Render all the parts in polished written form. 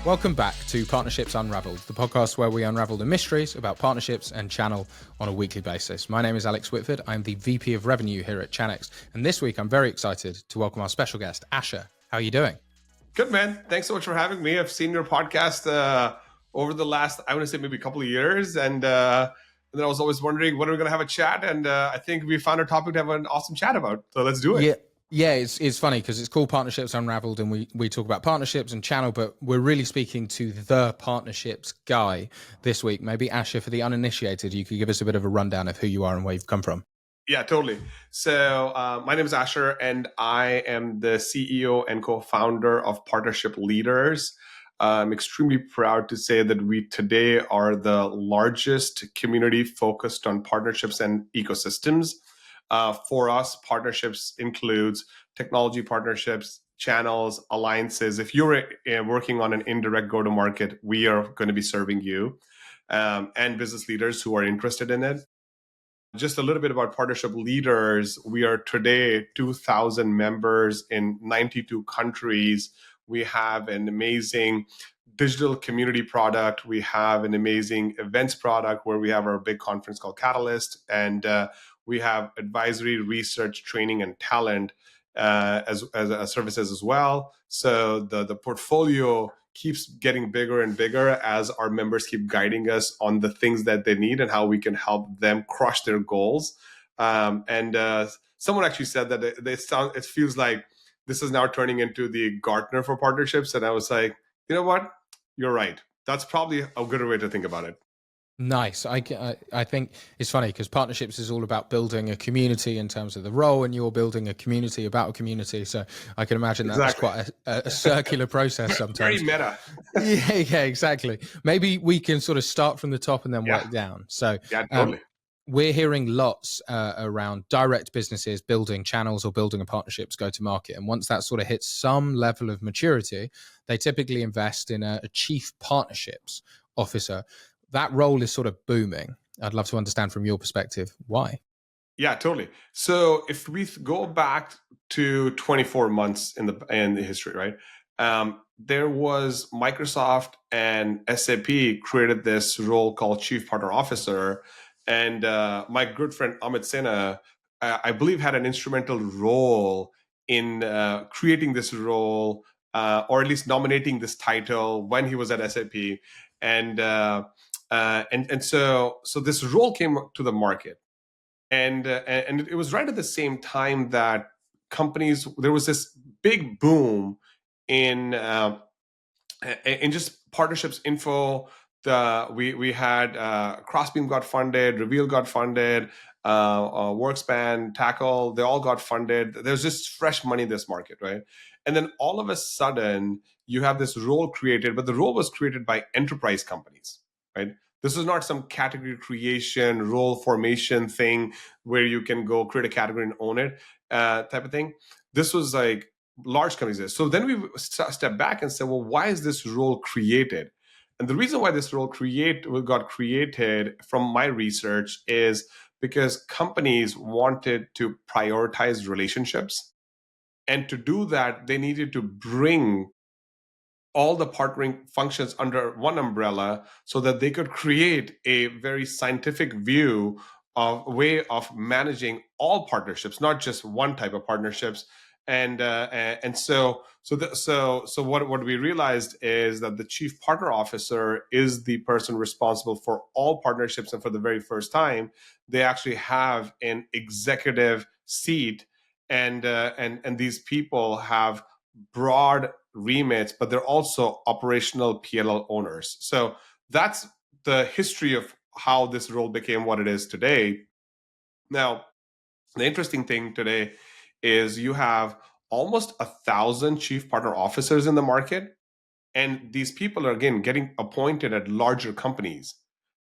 Welcome back to Partnerships Unraveled, the podcast where we unravel the mysteries about partnerships and channel on a weekly basis. My name is Alex Whitford. I'm the VP of Revenue here at Chanex. And this week, I'm very excited to welcome our special guest, Asher. How are you doing? Good, man. Thanks so much for having me. I've seen your podcast over the last, I want to say maybe a couple of years. And then I was always wondering when we're going to have a chat. And I think we found a topic to have an awesome chat about. So let's do it. Yeah, it's funny because it's called Partnerships Unraveled and we talk about partnerships and channel, but we're really speaking to the partnerships guy this week. Maybe Asher, for the uninitiated, you could give us a bit of a rundown of who you are and where you've come from. Yeah, totally. So my name is Asher and I am the CEO and co-founder of Partnership Leaders. I'm extremely proud to say that we today are the largest community focused on partnerships and ecosystems. For us, partnerships includes technology partnerships, channels, alliances. If you're working on an indirect go-to-market, we are going to be serving you and business leaders who are interested in it. Just a little bit about Partnership Leaders. We are today 2,000 members in 92 countries. We have an amazing digital community product. We have an amazing events product where we have our big conference called Catalyst. And we have advisory, research, training, and talent as services as well. So the portfolio keeps getting bigger and bigger as our members keep guiding us on the things that they need and how we can help them crush their goals. Someone actually said that it feels like this is now turning into the Gartner for partnerships. And I was like, you know what? You're right. That's probably a good way to think about it. Nice. I think it's funny because partnerships is all about building a community in terms of the role, and you're building a community about a community. So I can imagine that's quite a circular process sometimes. Very meta. yeah, exactly. Maybe we can sort of start from the top and then work down. So totally. We're hearing lots around direct businesses building channels or building a partnerships go to market. And once that sort of hits some level of maturity, they typically invest in a chief partnerships officer. That role is sort of booming. I'd love to understand from your perspective why. Yeah, totally. So if we go back to 24 months in the history, right? There was Microsoft and SAP created this role called Chief Partner Officer. And my good friend Amit Sinha, I believe, had an instrumental role in creating this role, or at least nominating this title when he was at SAP. And so this role came to the market, and it was right at the same time that there was this big boom in just partnerships info. We had Crossbeam got funded, Reveal got funded, Workspan, Tackle, they all got funded. There's just fresh money in this market, right? And then all of a sudden, you have this role created, but the role was created by enterprise companies, right? This is not some category creation, role formation thing where you can go create a category and own it type of thing. This was like large companies. So then we step back and say, well, why is this role created? And the reason why this role got created from my research is because companies wanted to prioritize relationships. And to do that, they needed to bring all the partnering functions under one umbrella so that they could create a very scientific view of way of managing all partnerships, not just one type of partnerships. So what we realized is that the chief partner officer is the person responsible for all partnerships, and for the very first time, they actually have an executive seat, and these people have broad remits, but they're also operational PLL owners. So that's the history of how this role became what it is today. Now, the interesting thing today is you have almost 1,000 chief partner officers in the market. And these people are, again, getting appointed at larger companies.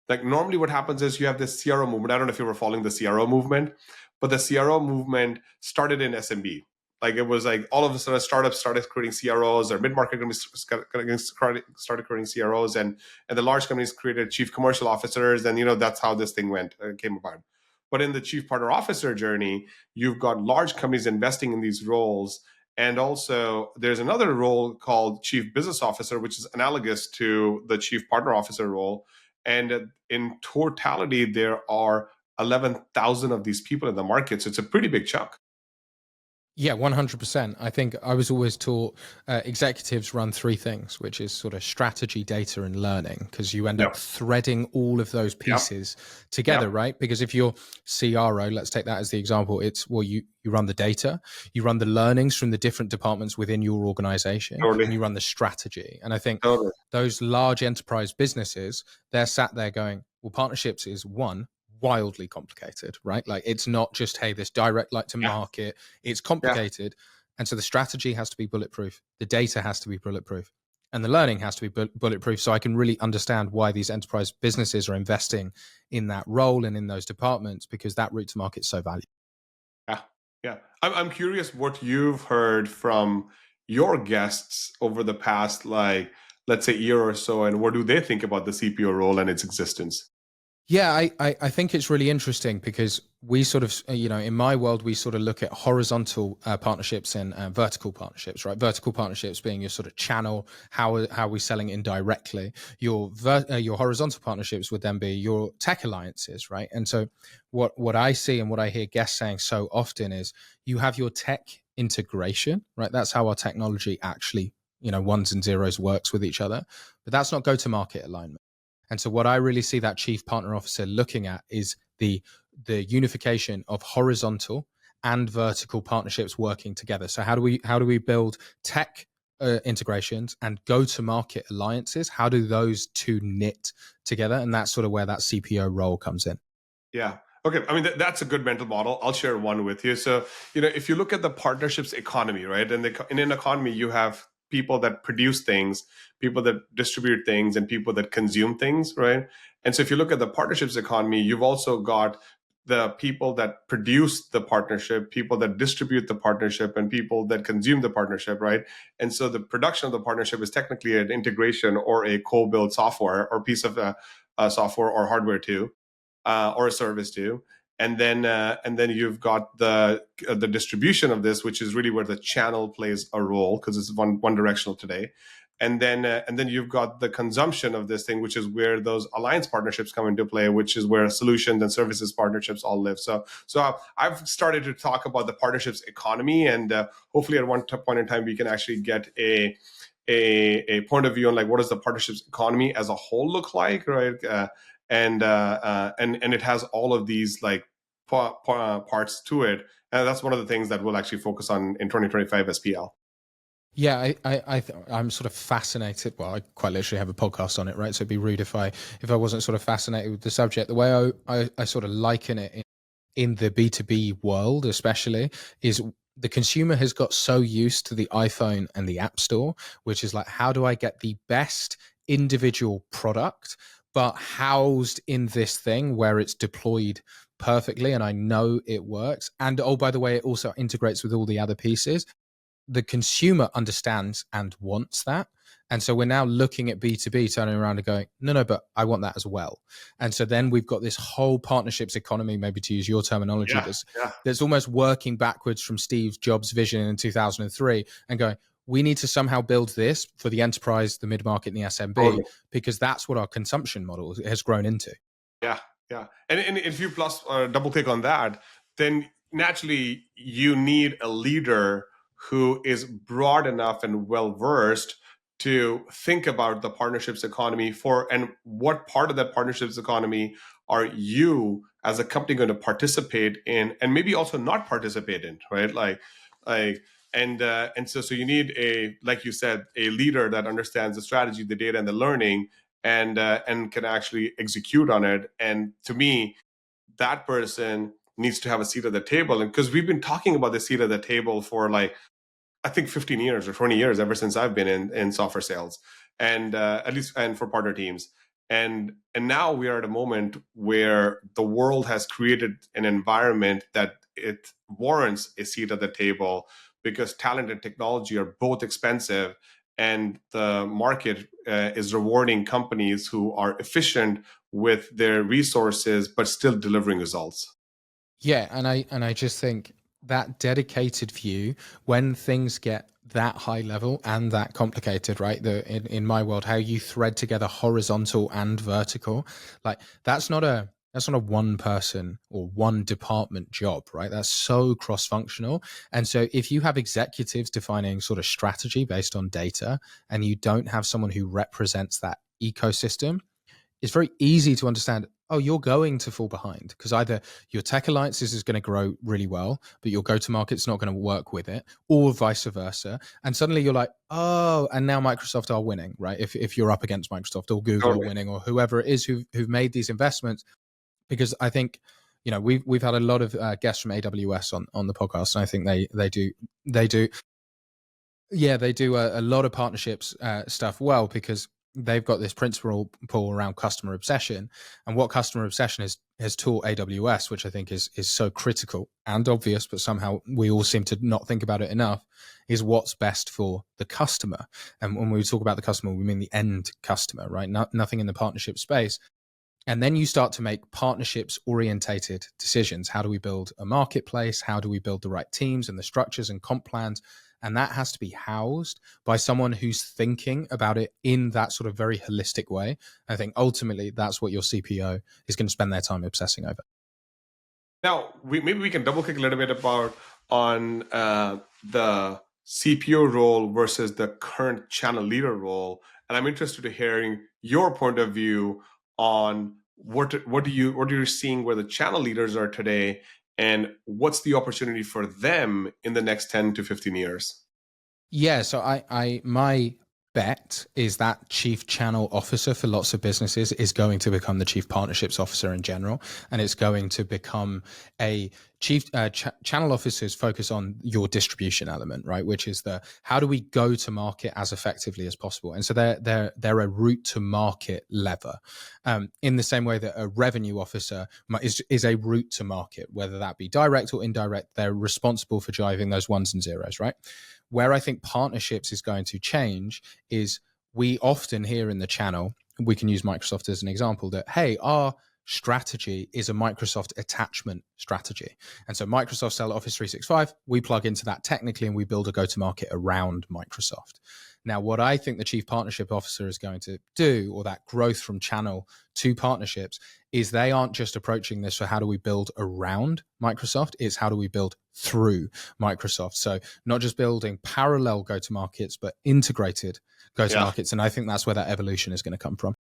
Like normally what happens is you have this CRO movement. I don't know if you were following the CRO movement, but the CRO movement started in SMB. Like it was like all of a sudden startups started creating CROs, or mid-market companies started creating CROs, and the large companies created chief commercial officers. And, that's how this thing came about. But in the chief partner officer journey, you've got large companies investing in these roles, And also, there's another role called chief business officer, which is analogous to the chief partner officer role. And in totality, there are 11,000 of these people in the market. So it's a pretty big chunk. Yeah, 100%. I think I was always taught executives run three things, which is sort of strategy, data, and learning, because you end up Yep. threading all of those Yep. pieces together, Yep. right? Because if you're CRO, let's take that as the example, it's well, you run the data, you run the learnings from the different departments within your organization, and Totally. you run the strategy. And I think Totally. those large enterprise businesses, they're sat there going, well, partnerships is one, wildly complicated, right? Like it's not just, hey, this direct like to Yeah. market, it's Yeah. complicated. And so the strategy has to be bulletproof, the data has to be bulletproof, and the learning has to be bulletproof. So I can really understand why these enterprise businesses are investing in that role and in those departments, because that route to market is so valuable. Yeah. Yeah. I'm curious what you've heard from your guests over the past, like, let's say, year or so, and what do they think about the CPO role and its existence? Yeah, I think it's really interesting because we sort of, in my world, we sort of look at horizontal partnerships and vertical partnerships, right? Vertical partnerships being your sort of channel, how are we selling indirectly? Your horizontal partnerships would then be your tech alliances, right? And so what I see and what I hear guests saying so often is you have your tech integration, right? That's how our technology actually, ones and zeros works with each other, but that's not go to market alignment. And so what I really see that chief partner officer looking at is the unification of horizontal and vertical partnerships working together. So how do we build tech integrations and go to market alliances? How do those two knit together? And that's sort of where that CPO role comes in. Yeah. Okay. I mean, that's a good mental model. I'll share one with you. So, if you look at the partnerships economy, right? And in an economy, you have people that produce things, people that distribute things, and people that consume things, right? And so, if you look at the partnerships economy, you've also got the people that produce the partnership, people that distribute the partnership, and people that consume the partnership, right? And so, the production of the partnership is technically an integration or a co-built software or piece of software or hardware too, or a service to. And then you've got the distribution of this, which is really where the channel plays a role because it's one directional today. And then you've got the consumption of this thing, which is where those alliance partnerships come into play, which is where solutions and services partnerships all live. So I've started to talk about the partnerships economy, and hopefully at one point in time we can actually get a point of view on like what does the partnerships economy as a whole look like, right? And it has all of these like parts to it, and that's one of the things that we'll actually focus on in 2025 SPL. Yeah, I'm sort of fascinated. Well, I quite literally have a podcast on it, right? So it'd be rude if I wasn't sort of fascinated with the subject. The way I sort of liken it in the B2B world, especially, is the consumer has got so used to the iPhone and the App Store, which is like, how do I get the best individual product, but housed in this thing where it's deployed perfectly and I know it works. And oh, by the way, it also integrates with all the other pieces. The consumer understands and wants that. And so we're now looking at B2B turning around and going, no, but I want that as well. And so then we've got this whole partnerships economy, maybe to use your terminology, Yeah, that's yeah, that's almost working backwards from Steve Jobs' vision in 2003 and going, we need to somehow build this for the enterprise, the mid-market, and the SMB, totally. because that's what our consumption model has grown into. Yeah, yeah. And if you plus double click on that, then naturally you need a leader who is broad enough and well versed to think about the partnerships economy for, and what part of that partnerships economy are you as a company going to participate in, and maybe also not participate in, right? Like and so you need, a like you said, a leader that understands the strategy, the data, and the learning, and can actually execute on it. And to me, that person needs to have a seat at the table. And because we've been talking about the seat at the table for like, I think 15 years or 20 years, ever since I've been in software sales, and at least, and for partner teams. And now we are at a moment where the world has created an environment that it warrants a seat at the table, because talent and technology are both expensive, and the market is rewarding companies who are efficient with their resources but still delivering results. Yeah, and I just think that dedicated view when things get that high level and that complicated, right? In my world, how you thread together horizontal and vertical, like that's not a one person or one department job, right? That's so cross functional. And so if you have executives defining sort of strategy based on data and you don't have someone who represents that ecosystem, it's very easy to understand, oh, you're going to fall behind because either your tech alliances is going to grow really well, but your go to market's not going to work with it, or vice versa. And suddenly you're like, oh, and now Microsoft are winning, right? If you're up against Microsoft or Google are Totally. winning or whoever it is who've made these investments, because I think, we've had a lot of guests from AWS on the podcast, and I think they do yeah, they do a lot of partnerships stuff well, because they've got this principle around customer obsession, and what customer obsession has taught AWS, which I think is so critical and obvious, but somehow we all seem to not think about it enough, is what's best for the customer. And when we talk about the customer, we mean the end customer, right? Nothing in the partnership space. And then you start to make partnerships orientated decisions. How do we build a marketplace? How do we build the right teams and the structures and comp plans? And that has to be housed by someone who's thinking about it in that sort of very holistic way. I think ultimately that's what your CPO is going to spend their time obsessing over. Now, maybe we can double click a little bit about on the CPO role versus the current channel leader role, and I'm interested in hearing your point of view on what are you seeing where the channel leaders are today, and what's the opportunity for them in the next 10 to 15 years. Yeah, so my bet is that chief channel officer for lots of businesses is going to become the chief partnerships officer in general, and it's going to become a chief channel officers focus on your distribution element, right? Which is the how do we go to market as effectively as possible, and so they're a route to market lever, in the same way that a revenue officer is a route to market, whether that be direct or indirect. They're responsible for driving those ones and zeros, right? Where I think partnerships is going to change is we often hear in the channel, we can use Microsoft as an example, that, hey, our strategy is a Microsoft attachment strategy. And so Microsoft sell Office 365, we plug into that technically and we build a go-to-market around Microsoft. Now, what I think the chief partnership officer is going to do, or that growth from channel to partnerships, is they aren't just approaching this for how do we build around Microsoft, it's how do we build through Microsoft. So not just building parallel go-to-markets, but integrated Yeah. go-to-markets. And I think that's where that evolution is going to come from.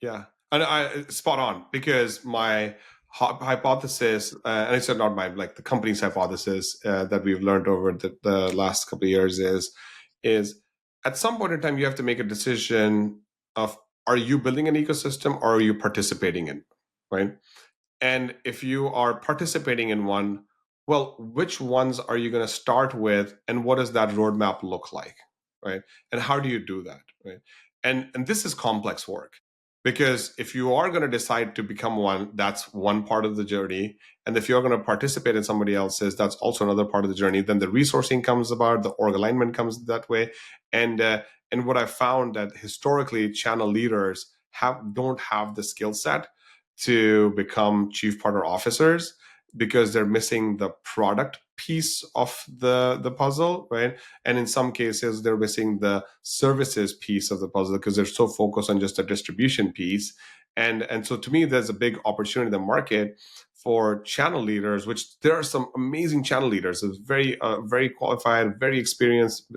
Yeah, and I spot on, because my hypothesis, and it's not mine, like the company's hypothesis that we've learned over the last couple of years is at some point in time you have to make a decision of, are you building an ecosystem or are you participating in, right? And if you are participating in one, well, which ones are you going to start with, and what does that roadmap look like, right? And how do you do that, right? And this is complex work, because if you are going to decide to become one, that's one part of the journey, and if you're going to participate in somebody else's, that's also another part of the journey. Then the resourcing comes about, the org alignment comes that way, and what I found that historically channel leaders don't have the skill set to become chief partner officers, because they're missing the product piece of the puzzle, right? And in some cases they're missing the services piece of the puzzle, because they're so focused on just the distribution piece. And so to me, there's a big opportunity in the market for channel leaders, which there are some amazing channel leaders, very qualified, very experienced,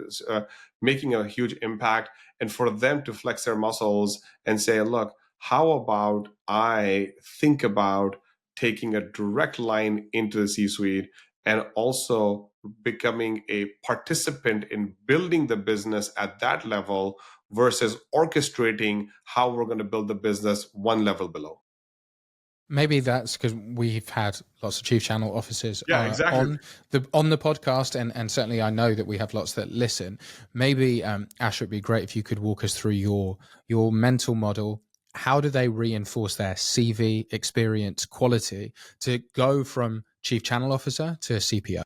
making a huge impact, and for them to flex their muscles and say, look, how about I think about taking a direct line into the C suite, and also becoming a participant in building the business at that level, versus orchestrating how we're going to build the business one level below. Maybe that's because we've had lots of chief channel officers Yeah, exactly. on the podcast, and certainly I know that we have lots that listen. Maybe Asher, it'd be great if you could walk us through your mental model. How do they reinforce their CV experience quality to go from chief channel officer to CPO?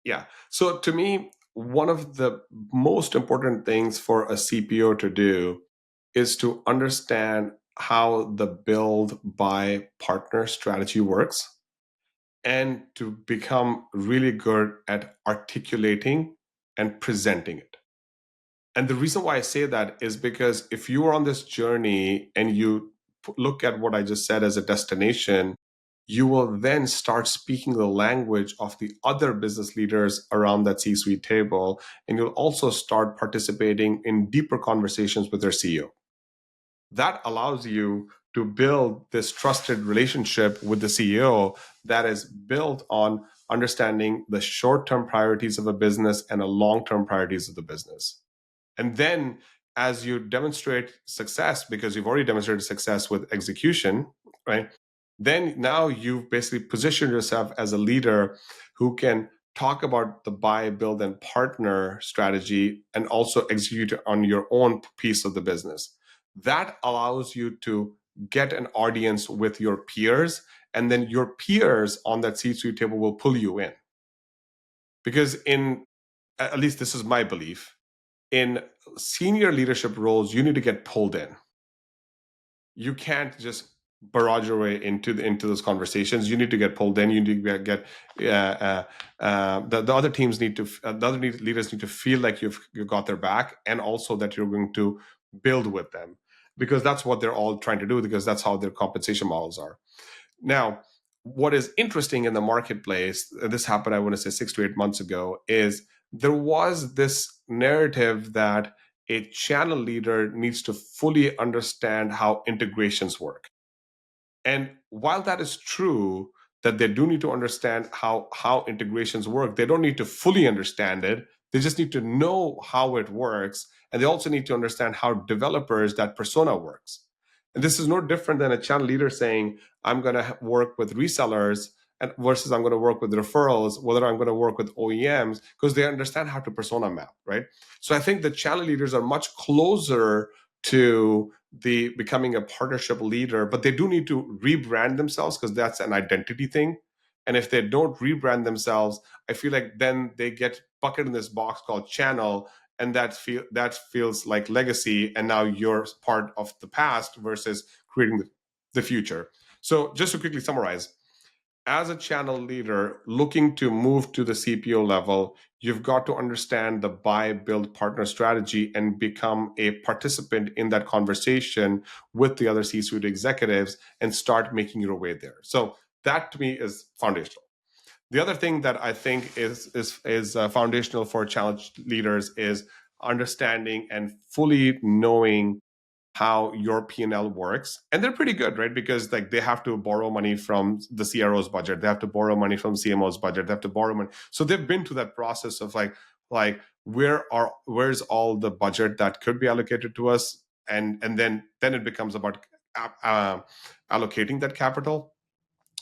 Yeah. So to me, one of the most important things for a CPO to do is to understand how the build by partner strategy works, and to become really good at articulating and presenting it. And the reason why I say that is because if you are on this journey and you look at what I just said as a destination, you will then start speaking the language of the other business leaders around that C suite table. And you'll also start participating in deeper conversations with their CEO. That allows you to build this trusted relationship with the CEO that is built on understanding the short term priorities of a business and the long term priorities of the business. And then as you demonstrate success, because you've already demonstrated success with execution, right? Then now you've basically positioned yourself as a leader who can talk about the buy, build, and partner strategy and also execute on your own piece of the business. That allows you to get an audience with your peers, and then your peers on that C-suite table will pull you in. Because at least this is my belief, in senior leadership roles, you need to get pulled in. You can't just barrage your way into those conversations. You need to get pulled in. You need to get the other teams need to the other leaders need to feel like you've got their back, and also that you're going to build with them, because that's what they're all trying to do, because that's how their compensation models are. Now, what is interesting in the marketplace, this happened, I want to say 6 to 8 months ago, is there was this narrative that a channel leader needs to fully understand how integrations work. And while that is true, that they do need to understand how integrations work, they don't need to fully understand it. They just need to know how it works. And they also need to understand how developers, that persona works. And this is no different than a channel leader saying, I'm going to work with resellers and versus I'm going to work with referrals, whether I'm going to work with OEMs, because they understand how to persona map, right? So I think the channel leaders are much closer to the becoming a partnership leader, but they do need to rebrand themselves, because that's an identity thing. And if they don't rebrand themselves, I feel like then they get bucketed in this box called channel, and that feels like legacy, and now you're part of the past versus creating the future. So just to quickly summarize, as a channel leader looking to move to the CPO level, you've got to understand the buy, build, partner strategy and become a participant in that conversation with the other C-suite executives and start making your way there. So that to me is foundational. The other thing that I think is foundational for challenge leaders is understanding and fully knowing how your P&L works. And they're pretty good, right? Because like they have to borrow money from the CRO's budget. They have to borrow money from CMO's budget. They have to borrow money. So they've been to that process of like where's all the budget that could be allocated to us? And then it becomes about allocating that capital,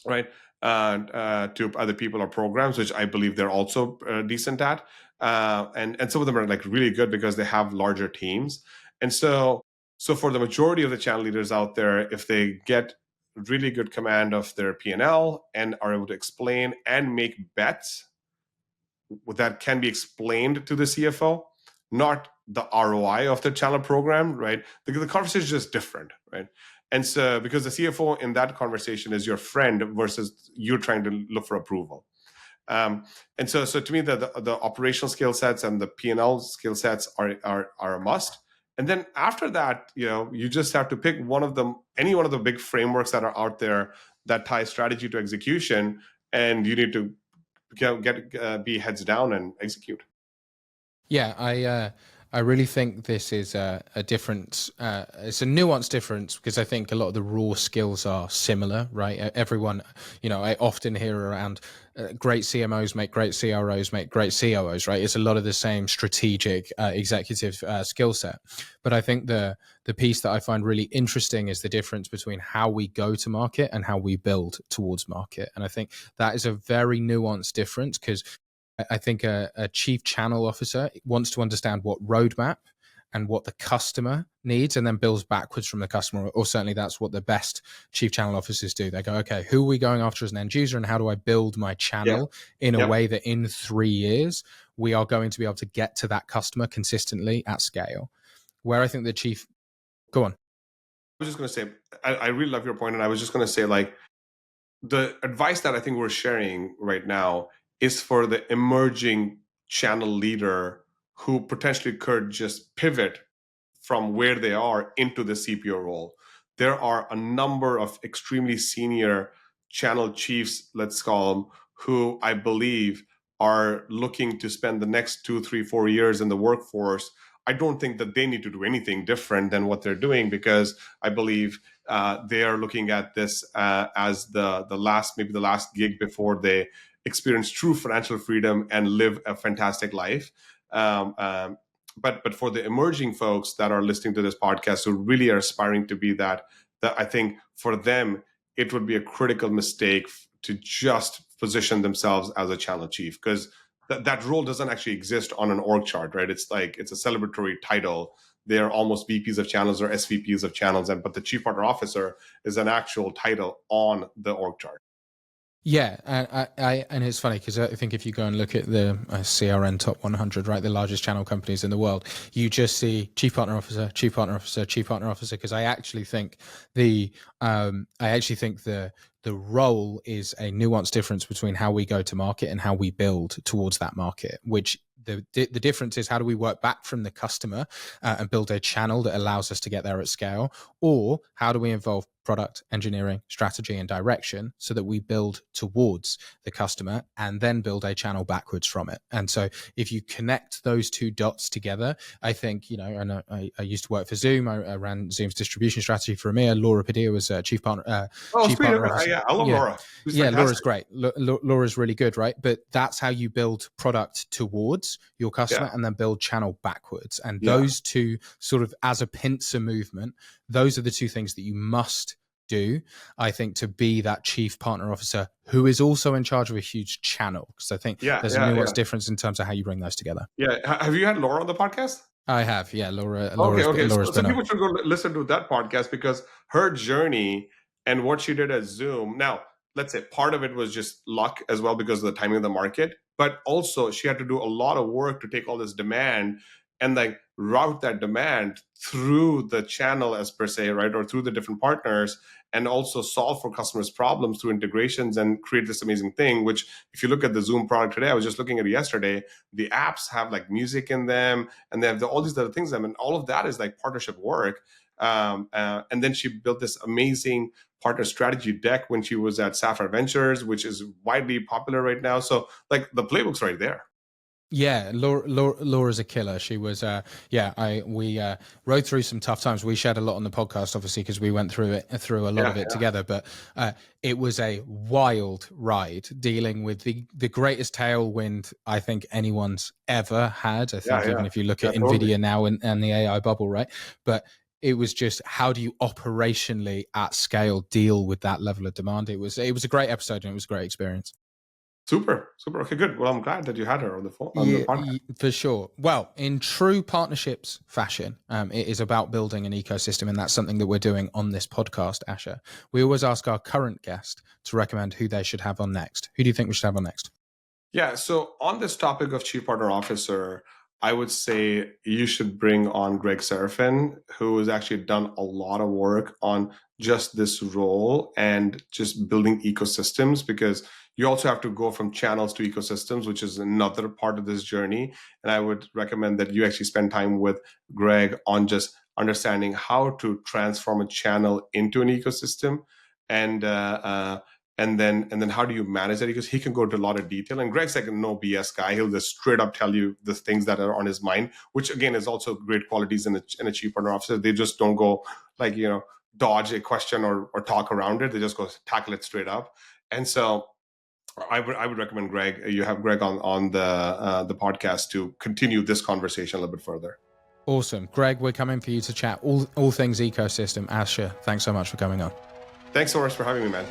right? To other people or programs, which I believe they're also decent at. And some of them are like really good because they have larger teams. And so for the majority of the channel leaders out there, if they get really good command of their P&L and are able to explain and make bets that can be explained to the CFO, not the ROI of the channel program, right? The conversation is just different, right? And so because the CFO in that conversation is your friend versus you're trying to look for approval. And so to me, the operational skill sets and the P&L skill sets are a must. And then after that, you just have to pick any one of the big frameworks that are out there that tie strategy to execution, and you need to be heads down and execute. Yeah, I really think this is a difference. It's a nuanced difference, because I think a lot of the raw skills are similar, right? Everyone, I often hear around great CMOs make great CROs, make great COOs, right? It's a lot of the same strategic executive skill set. But I think the piece that I find really interesting is the difference between how we go to market and how we build towards market. And I think that is a very nuanced difference, because I think a chief channel officer wants to understand what roadmap and what the customer needs, and then builds backwards from the customer. Or certainly that's what the best chief channel officers do. They go, okay, who are we going after as an end user, and how do I build my channel in a way that in 3 years we are going to be able to get to that customer consistently at scale? Where I think the chief, go on. I was just going to say, I really love your point, and I was just going to say, like, the advice that I think we're sharing right now is for the emerging channel leader who potentially could just pivot from where they are into the CPO role. There are a number of extremely senior channel chiefs, let's call them, who I believe are looking to spend the next 2, 3, 4 years in the workforce. I don't think that they need to do anything different than what they're doing, because I believe they are looking at this as the last, maybe the last gig before they experience true financial freedom and live a fantastic life. Um, um, but for the emerging folks that are listening to this podcast who really are aspiring to be that I think for them it would be a critical mistake to just position themselves as a channel chief, because that role doesn't actually exist on an org chart, right? It's like it's a celebratory title. They're almost VPs of channels or SVPs of channels, but the chief partner officer is an actual title on the org chart. Yeah, and it's funny because I think if you go and look at the CRN top 100, right, the largest channel companies in the world, you just see chief partner officer, chief partner officer, chief partner officer. Because I actually think the role is a nuanced difference between how we go to market and how we build towards that market. Which the difference is, how do we work back from the customer and build a channel that allows us to get there at scale, or how do we involve product, engineering, strategy, and direction so that we build towards the customer and then build a channel backwards from it. And so if you connect those two dots together, I think, and I used to work for Zoom. I ran Zoom's distribution strategy for EMEA. Laura Padilla was chief partner Sweet. officer. Yeah, I love Laura. Who's fantastic. Laura's great. Laura's really good, right? But that's how you build product towards your customer and then build channel backwards. And those two sort of as a pincer movement, those are the two things that you must do, I think, to be that chief partner officer who is also in charge of a huge channel. Because I think there's a nuanced difference in terms of how you bring those together. Yeah. Have you had Laura on the podcast? I have. Yeah. Laura's So people should go listen to that podcast, because her journey and what she did at Zoom. Now, let's say part of it was just luck as well because of the timing of the market, but also she had to do a lot of work to take all this demand and like route that demand through the channel as per se, right? Or through the different partners, and also solve for customers' problems through integrations and create this amazing thing, which if you look at the Zoom product today, I was just looking at it yesterday, the apps have like music in them and they have all these other things in them. And all of that is like partnership work. And then she built this amazing partner strategy deck when she was at Sapphire Ventures, which is widely popular right now. So like the playbook's right there. Yeah, Laura's a killer. She was, we rode through some tough times. We shared a lot on the podcast, obviously, because we went through a lot of it together. But it was a wild ride dealing with the greatest tailwind I think anyone's ever had. I think even if you look at NVIDIA now and the AI bubble, right? But it was just, how do you operationally at scale deal with that level of demand? It was a great episode and it was a great experience. Super. Okay, good. Well, I'm glad that you had her on the phone. The podcast. For sure. Well, in true partnerships fashion, it is about building an ecosystem, and that's something that we're doing on this podcast, Asher. We always ask our current guest to recommend who they should have on next. Who do you think we should have on next? Yeah. So on this topic of chief partner officer, I would say you should bring on Greg Serafin, who has actually done a lot of work on just this role and just building ecosystems, because you also have to go from channels to ecosystems, which is another part of this journey. And I would recommend that you actually spend time with Greg on just understanding how to transform a channel into an ecosystem, and then how do you manage that? Because he can go into a lot of detail. And Greg's like a no BS guy. He'll just straight up tell you the things that are on his mind, which again is also great qualities in a chief partner officer. They just don't go like, dodge a question or talk around it. They just go tackle it straight up. And so I would recommend Greg. You have Greg on the podcast to continue this conversation a little bit further. Awesome. Greg, we're coming for you to chat all things ecosystem. Asher, thanks so much for coming on. Thanks so much for having me, man.